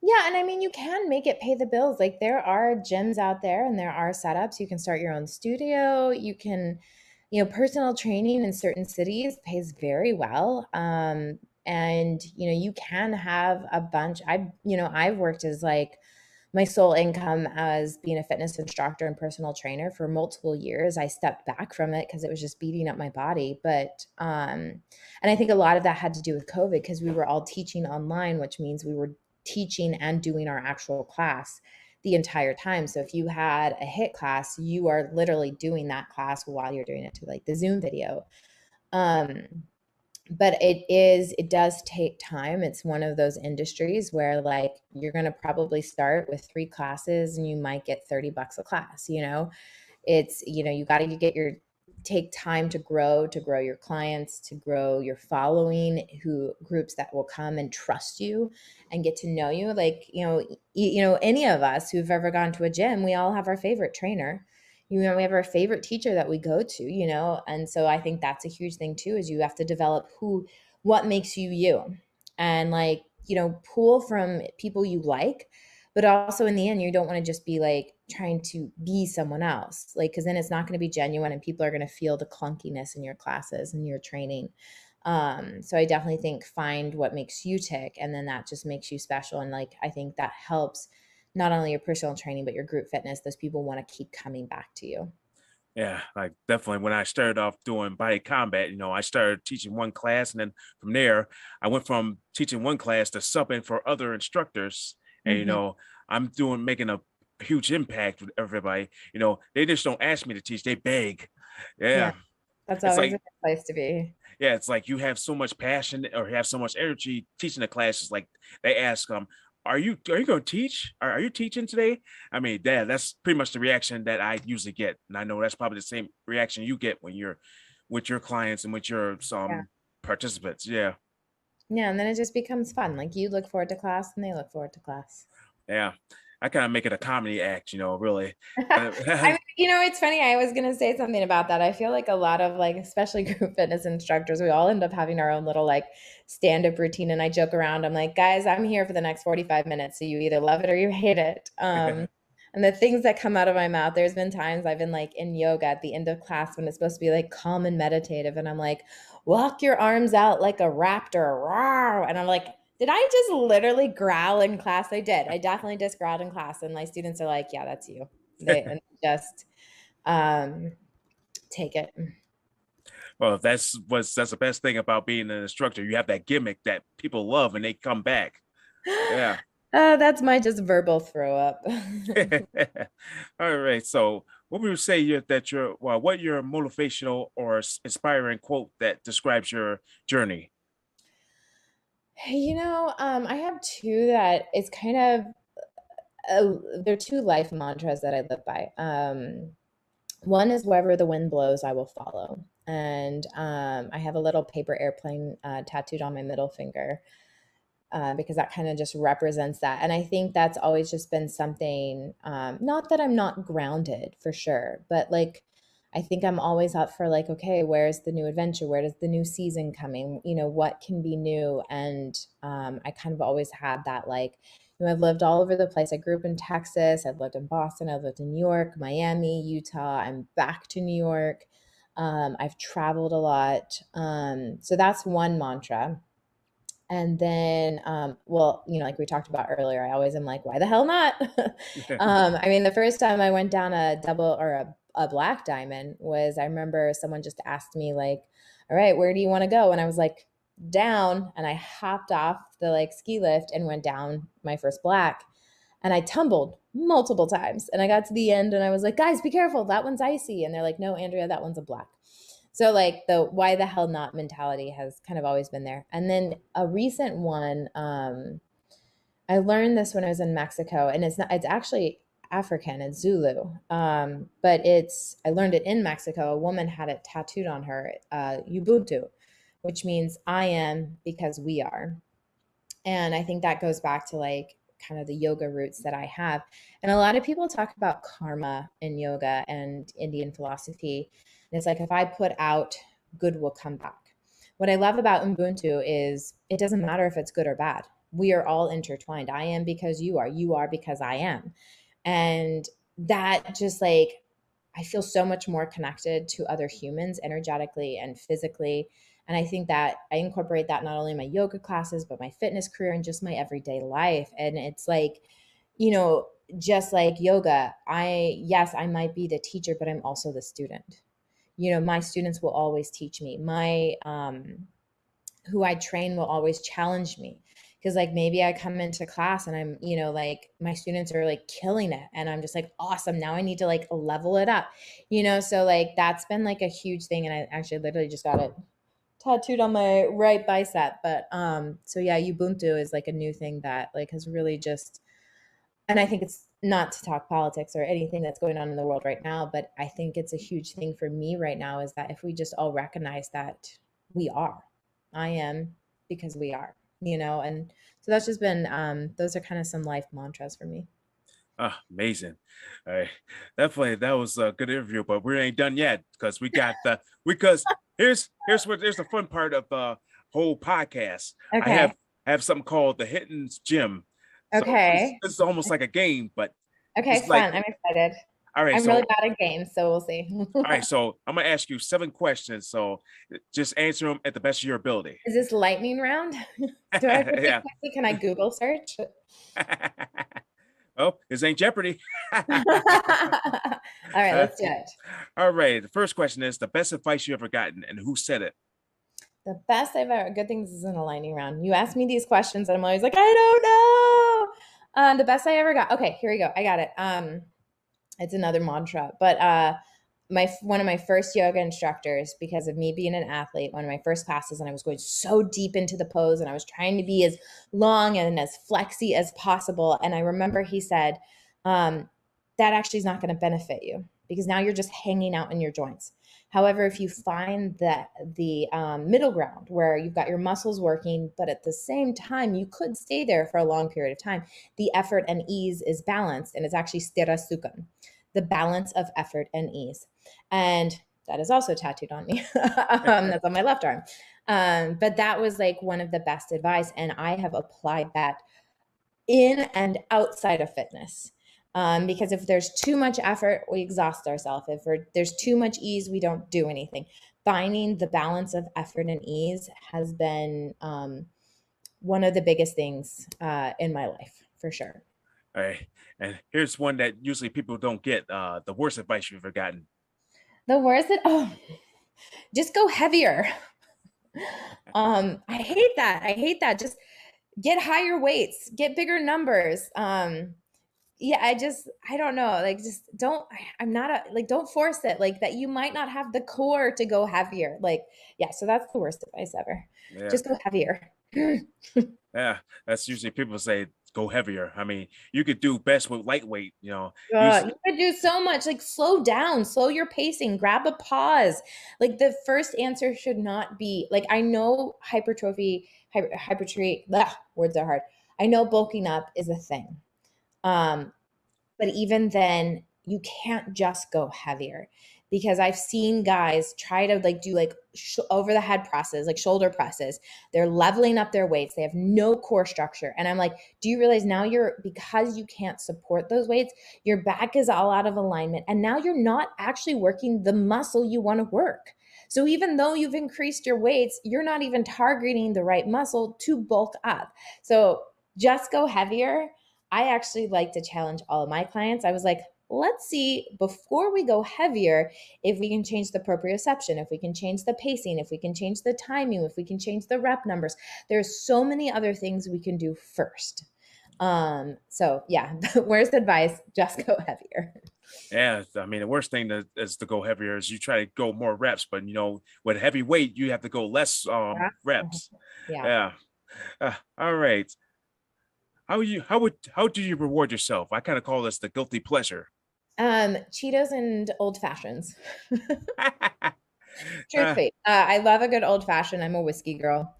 Yeah, and I mean, you can make it pay the bills. Like there are gyms out there and there are setups. You can start your own studio. You can, personal training in certain cities pays very well. And you can have a bunch. I've worked as like my sole income as being a fitness instructor and personal trainer for multiple years. I stepped back from it because it was just beating up my body. And I think a lot of that had to do with COVID because we were all teaching online, which means we were teaching and doing our actual class the entire time. So if you had a HIIT class, you are literally doing that class while you're doing it to like the Zoom video. Um, but it does take time. It's one of those industries where like you're going to probably start with 3 classes and you might get $30 a class. It's, you got to get your take time to grow your clients, to grow your following, who groups that will come and trust you and get to know you. Like, any of us who've ever gone to a gym, we all have our favorite trainer. We have our favorite teacher that we go to. And so I think that's a huge thing too, is you have to develop what makes you you, and like, pull from people you like, but also in the end, you don't want to just be like trying to be someone else, like, because then it's not going to be genuine and people are going to feel the clunkiness in your classes and your training. So I definitely think find what makes you tick, and then that just makes you special. And like, I think that helps not only your personal training, but your group fitness. Those people want to keep coming back to you. Yeah, like definitely when I started off doing body combat, I started teaching one class, and then from there, I went from teaching one class to subbing for other instructors. And Hmm. I'm making a huge impact with everybody. They just don't ask me to teach, they beg. Yeah, Yeah. that's It's always a like, good place to be. yeah, it's like you have so much passion or have so much energy teaching the classes. Like they ask are you going to teach? Are you teaching today? I mean, that's pretty much the reaction that I usually get, and I know that's probably the same reaction you get when you're with your clients and with your Yeah. some participants. Yeah, Yeah, and then it just becomes fun. Like you look forward to class and they look forward to class. yeah. I kind of make it a comedy act, really. I mean, you know, it's funny. I was gonna say something about that. I feel like a lot of like, especially group fitness instructors, we all end up having our own little like stand-up routine. And I joke around. I'm like, guys, I'm here for the next 45 minutes, so you either love it or you hate it. And the things that come out of my mouth, there's been times I've been like in yoga at the end of class when it's supposed to be like calm and meditative, and I'm like, walk your arms out like a raptor, rawr. And I'm like, did I just literally growl in class? I did. I definitely just growled in class, and my students are like, yeah, that's you. They and just um, take it. Well, that's the best thing about being an instructor. You have that gimmick that people love and they come back. Yeah. That's my just verbal throw up. All right. So, what would you say what your motivational or inspiring quote that describes your journey? I have two that it's kind of they're two life mantras that I live by. One is wherever the wind blows, I will follow. And I have a little paper airplane tattooed on my middle finger because that kind of just represents that. And I think that's always just been something, not that I'm not grounded for sure, but like, I think I'm always up for like, okay, where's the new adventure? Where does the new season coming? What can be new? And I kind of always had that like, I've lived all over the place. I grew up in Texas. I've lived in Boston. I've lived in New York, Miami, Utah. I'm back to New York. I've traveled a lot. So that's one mantra. And then, well, like we talked about earlier, I always am like, why the hell not? I mean, the first time I went down a double or a black diamond was, I remember someone just asked me like, all right, where do you want to go? And I was like, down. And I hopped off the like ski lift and went down my first black. And I tumbled multiple times. And I got to the end and I was like, guys, be careful. That one's icy. And they're like, no, Andrea, that one's a black. So like the why the hell not mentality has kind of always been there. And then a recent one, I learned this when I was in Mexico, and it's actually African, it's Zulu. But I learned it in Mexico. A woman had it tattooed on her, Ubuntu, which means I am because we are. And I think that goes back to like kind of the yoga roots that I have. And a lot of people talk about karma in yoga and Indian philosophy. And it's like if I put out, good will come back. What I love about Ubuntu is it doesn't matter if it's good or bad. We are all intertwined. I am because you are because I am. And that just like, I feel so much more connected to other humans energetically and physically. And I think that I incorporate that not only in my yoga classes, but my fitness career and just my everyday life. And it's like, you know, just like yoga, yes, I might be the teacher, but I'm also the student. My students will always teach me. My who I train will always challenge me. Because like maybe I come into class and I'm, like my students are like killing it. And I'm just like, awesome. Now I need to like level it up. So like that's been like a huge thing. And I actually literally just got it tattooed on my right bicep. But so yeah, Ubuntu is like a new thing that like has really just, and I think it's not to talk politics or anything that's going on in the world right now, but I think it's a huge thing for me right now is that if we just all recognize that we are, I am because we are, and so that's just been, those are kind of some life mantras for me. Amazing. All right. Definitely that was a good interview, but we ain't done yet because here's the fun part of the whole podcast. Okay. I have something called the Hidden Gym. So Okay. this is almost like a game, but Okay. it's like Fun. I'm excited. all right, I'm really bad at games, so we'll see. all right, so I'm gonna ask you 7 questions. So just answer them at the best of your ability. Is this lightning round? Do I have to think Yeah. quickly? Can I Google search? Oh, this ain't Jeopardy. All right, Uh, let's do it. all right. The first question is the best advice you ever gotten and who said it? The best I've ever, good thing this isn't a lightning round. You ask me these questions and I'm always like, I don't know. The best I ever got. Okay, here we go. I got it. It's another mantra, but one of my first yoga instructors, because of me being an athlete, one of my first classes, and I was going so deep into the pose and I was trying to be as long and as flexy as possible. And I remember he said, that actually is not going to benefit you because now you're just hanging out in your joints. However, if you find that the middle ground where you've got your muscles working, but at the same time you could stay there for a long period of time, the effort and ease is balanced, and it's actually stira sukhan, the balance of effort and ease. And that is also tattooed on me. That's on my left arm. But that was like one of the best advice, and I have applied that in and outside of fitness. Because if there's too much effort, we exhaust ourselves. If there's too much ease, we don't do anything. Finding the balance of effort and ease has been one of the biggest things in my life, for sure. All right. And here's one that usually people don't get, the worst advice you've ever gotten. The worst that, oh, just go heavier. I hate that. I hate that. Just get higher weights, get bigger numbers. Yeah, I don't know. Like, just don't, I'm not like, don't force it like that. You might not have the core to go heavier. Like, yeah, so that's the worst advice ever. Yeah. Just go heavier. Yeah. That's usually people say go heavier. I mean, you could do best with lightweight, You could do so much. Like, slow down, slow your pacing, grab a pause. Like, the first answer should not be like, I know hypertrophy, words are hard. I know bulking up is a thing. Um, but even then, you can't just go heavier, because I've seen guys try to like do like over the head presses, like shoulder presses. They're leveling up their weights. They have no core structure. And I'm like, do you realize now because you can't support those weights, your back is all out of alignment. And now you're not actually working the muscle you want to work. So even though you've increased your weights, you're not even targeting the right muscle to bulk up. So just go heavier. I actually like to challenge all of my clients. I was like, let's see, before we go heavier, if we can change the proprioception, if we can change the pacing, if we can change the timing, if we can change the rep numbers. There's so many other things we can do first. So yeah, worst advice, just go heavier. Yeah, I mean, the worst thing is to go heavier is you try to go more reps, but with heavy weight, you have to go less Yeah. reps. Yeah. Yeah. All right. How do you reward yourself? I kind of call this the guilty pleasure. Cheetos and old fashions. uh, Truthfully, I love a good old fashioned. I'm a whiskey girl.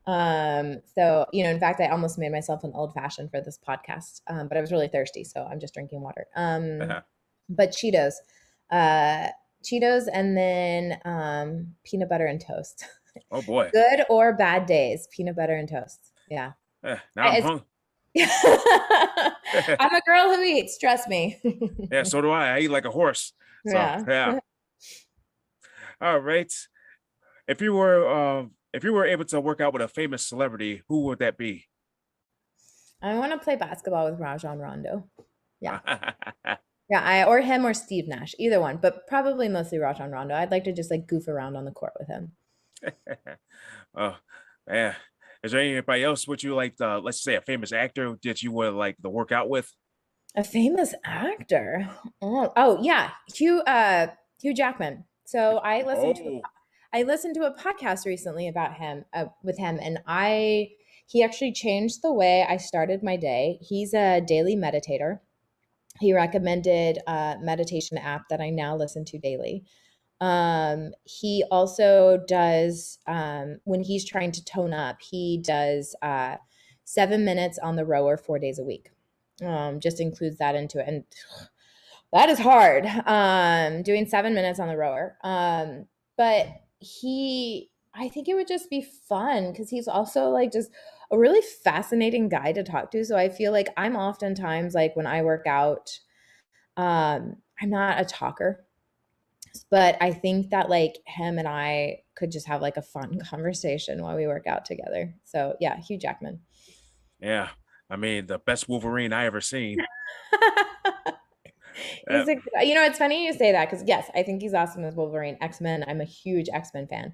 So, in fact, I almost made myself an old fashioned for this podcast, but I was really thirsty, so I'm just drinking water. But uh, Cheetos, and then peanut butter and toast. oh boy. Good or bad days, peanut butter and toast. Yeah. Now I'm hungry. I'm a girl who eats, trust me. Yeah, so do I. I eat like a horse. So Yeah. yeah. All right. If you were able to work out with a famous celebrity, who would that be? I want to play basketball with Rajon Rondo. Yeah. Yeah, or him or Steve Nash, either one, but probably mostly Rajon Rondo. I'd like to just like goof around on the court with him. Oh, man. Is there anybody else would you like let's say a famous actor that you would like to work out with? A famous actor. Oh yeah, Hugh Jackman. So Oh, I listened to a podcast recently about him with him, and he actually changed the way I started my day. He's a daily meditator. He recommended a meditation app that I now listen to daily. He also does, when he's trying to tone up, he does 7 minutes on the rower 4 days a week. Just includes that into it. And that is hard, doing 7 minutes on the rower. But I think it would just be fun because he's also like just a really fascinating guy to talk to. So I feel like I'm oftentimes like when I work out, I'm not a talker, but I think that like him and I could just have like a fun conversation while we work out together. So yeah, Hugh Jackman. yeah. I mean, the best Wolverine I ever seen. Uh, It's funny you say that because yes, I think he's awesome as Wolverine. X-Men, I'm a huge X-Men fan.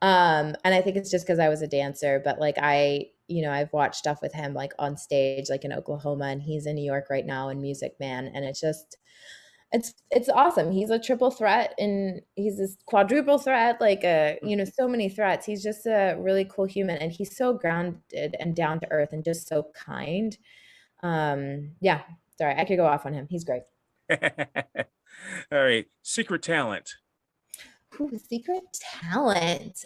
And I think it's just because I was a dancer, but like I've watched stuff with him like on stage, like in Oklahoma, and he's in New York right now in Music Man, and it's awesome. He's a triple threat, and he's this quadruple threat, like so many threats. He's just a really cool human, and he's so grounded and down to earth and just so kind. Yeah, sorry, I could go off on him. He's great. All right. Secret talent. Ooh, secret talent.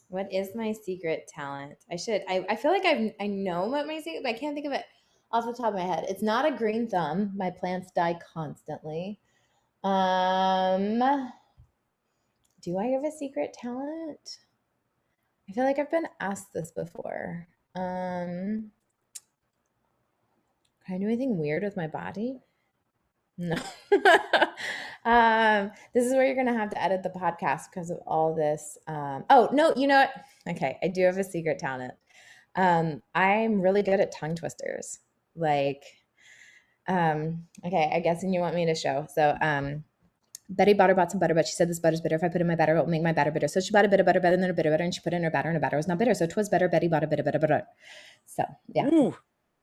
What is my secret talent? I feel like I know what my secret, but I can't think of it off the top of my head. It's not a green thumb. My plants die constantly. Um, do I have a secret talent? I feel like I've been asked this before. Can I do anything weird with my body? No. This is where you're gonna have to edit the podcast because of all this. Oh no, you know what? Okay, I do have a secret talent. I'm really good at tongue twisters. Like, okay, I guess and you want me to show. So, Betty bought her bought some butter, but she said this butter's bitter. If I put in my batter, it will make my batter bitter. So she bought a bit of butter better than a bit of butter, and she put in her batter, and her batter was not bitter. So 'twas better. Betty bought a bit of butter. So yeah. Ooh,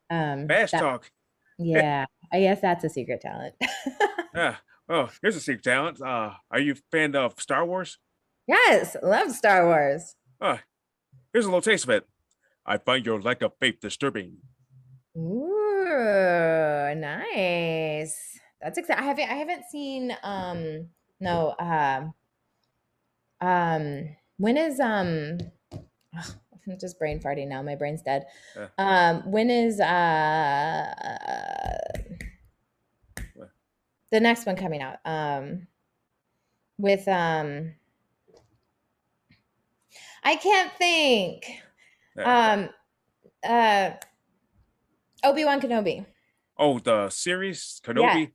fast That talk. yeah, I guess that's a secret talent. Yeah. Oh, here's a secret talent. Are you a fan of Star Wars? Yes, love Star Wars. Uh, here's a little taste of it. I find your lack of faith disturbing. Ooh, nice. That's exciting. I haven't seen no when is ugh, I'm just brain farting now. My brain's dead. Uh, When is the next one coming out? With I can't think. uh, Um uh Obi-Wan Kenobi. oh, the series Yeah. Kenobi.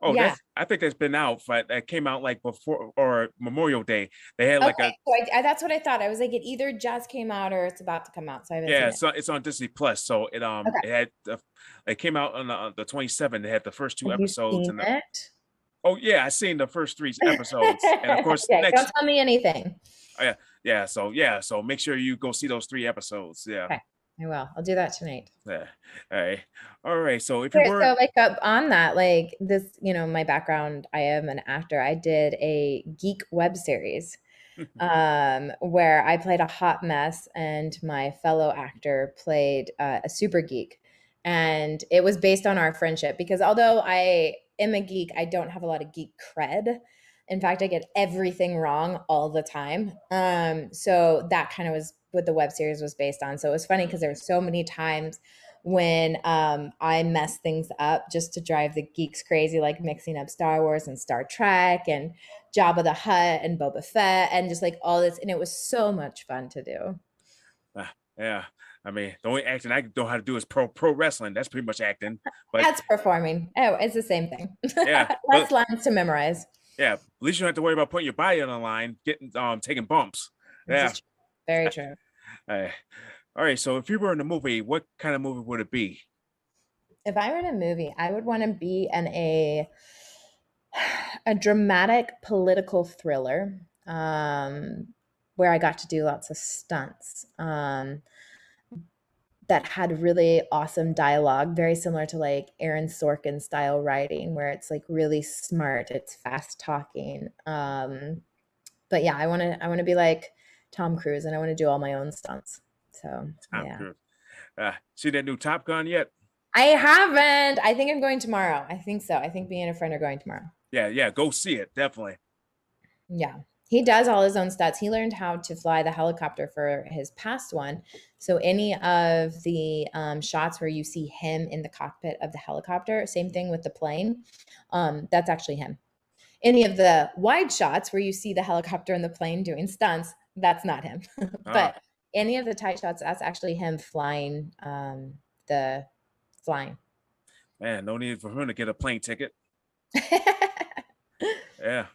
Oh, Yeah. I think that's been out, but that came out like before or Memorial Day. They had like a Okay. So that's what I thought. I was like, it either just came out or it's about to come out. So I haven't yeah, seen it. it's on Disney Plus. So Okay. it had it came out on the 27th. They had the first two Have you episodes seen and it? oh yeah, I seen the first three episodes, and of course Okay. Don't next tell me anything. yeah, so make sure you go see those three episodes. Yeah, Okay. I will. I'll do that tonight. yeah. All right. So if you Here, were so like on that, like this, my background, I am an actor. I did a geek web series where I played a hot mess and my fellow actor played a super geek. And it was based on our friendship because although I am a geek, I don't have a lot of geek cred. In fact, I get everything wrong all the time. So that kind of was what the web series was based on. So it was funny because there were so many times when I mess things up just to drive the geeks crazy, like mixing up Star Wars and Star Trek and Jabba the Hutt and Boba Fett and just like all this. And it was so much fun to do. yeah, I mean the only acting I know how to do is pro wrestling. That's pretty much acting, but That's performing. Oh, it's the same thing. yeah, Less lines to memorize. yeah, at least you don't have to worry about putting your body on the line, getting taking bumps. This Yeah. is true. Very true. Uh, all right. So if you were in a movie, what kind of movie would it be? If I were in a movie, I would want to be in a dramatic political thriller where I got to do lots of stunts that had really awesome dialogue, very similar to like Aaron Sorkin style writing, where it's like really smart, it's fast talking. But yeah, I want to be like Tom Cruise, and I want to do all my own stunts. So Tom yeah. Cruise. See that new Top Gun yet? I haven't. I think I'm going tomorrow. I think so. I think me and a friend are going tomorrow. Yeah. Go see it. Definitely. Yeah. He does all his own stunts. He learned how to fly the helicopter for his past one. So any of the shots where you see him in the cockpit of the helicopter, same thing with the plane. That's actually him. Any of the wide shots where you see the helicopter and the plane doing stunts, that's not him. Uh, But any of the tight shots, that's actually him flying the flying. man, no need for him to get a plane ticket. Yeah.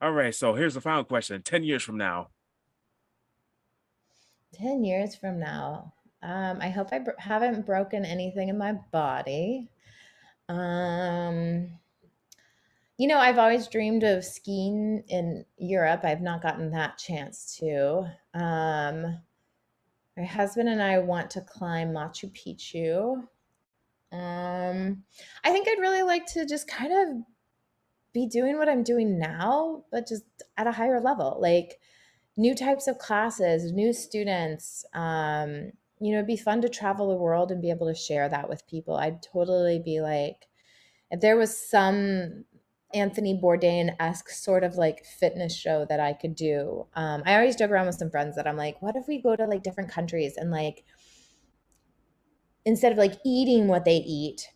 All right. So here's the final question. 10 years from now. 10 years from now, I hope I haven't broken anything in my body. Um, I've always dreamed of skiing in Europe. I've not gotten that chance to. My husband and I want to climb Machu Picchu. I think I'd really like to just kind of be doing what I'm doing now, but just at a higher level, like new types of classes, new students. It'd be fun to travel the world and be able to share that with people. I'd totally be like If there was some Anthony Bourdain-esque sort of like fitness show that I could do, I always joke around with some friends that I'm like, what if we go to like different countries and like instead of like eating what they eat,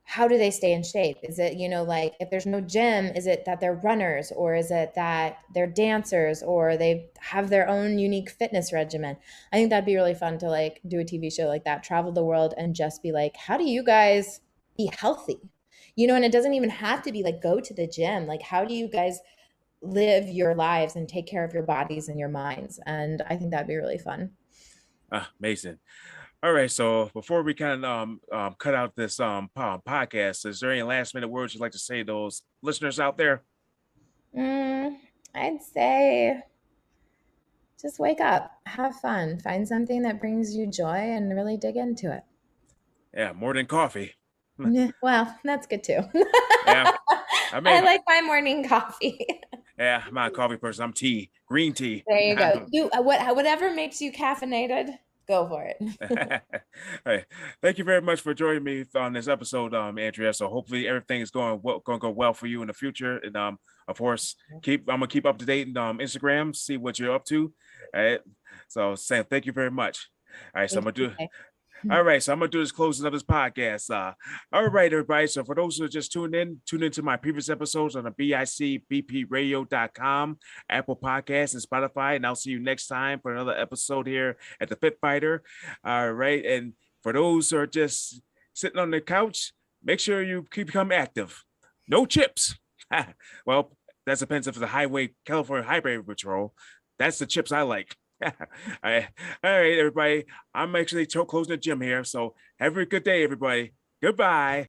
how do they stay in shape? Is it, like if there's no gym, is it that they're runners or is it that they're dancers or they have their own unique fitness regimen? I think that'd be really fun to like do a TV show like that, travel the world and just be like, how do you guys be healthy? And it doesn't even have to be like go to the gym. Like, how do you guys live your lives and take care of your bodies and your minds? And I think that'd be really fun. Amazing. All right. So before we kind of cut out this podcast, is there any last minute words you'd like to say to those listeners out there? I'd say just wake up, have fun, find something that brings you joy, and really dig into it. Yeah, more than coffee. Yeah, well, that's good too. Yeah, I I mean, like my morning coffee. yeah, I'm not a coffee person. I'm tea, green tea. There you go. Whatever makes you caffeinated, go for it. Hey, thank you very much for joining me on this episode, Andrea. So hopefully everything is going to go well for you in the future. And of course, I'm gonna keep up to date on Instagram, see what you're up to. All right. So Sam, thank you very much. All right, so I'm Thank gonna you. do. All right, so I'm gonna do this closing of this podcast. All right, everybody. So for those who are just tune into my previous episodes on the bicbpradio.com, Apple Podcasts, and Spotify. And I'll see you next time for another episode here at the Fit Fighter. All right, and for those who are just sitting on the couch, make sure you become active. No chips. Well, that depends if it's a California Highway Patrol. That's the chips I like. All right, everybody. I'm actually closing the gym here. So have a good day, everybody. Goodbye.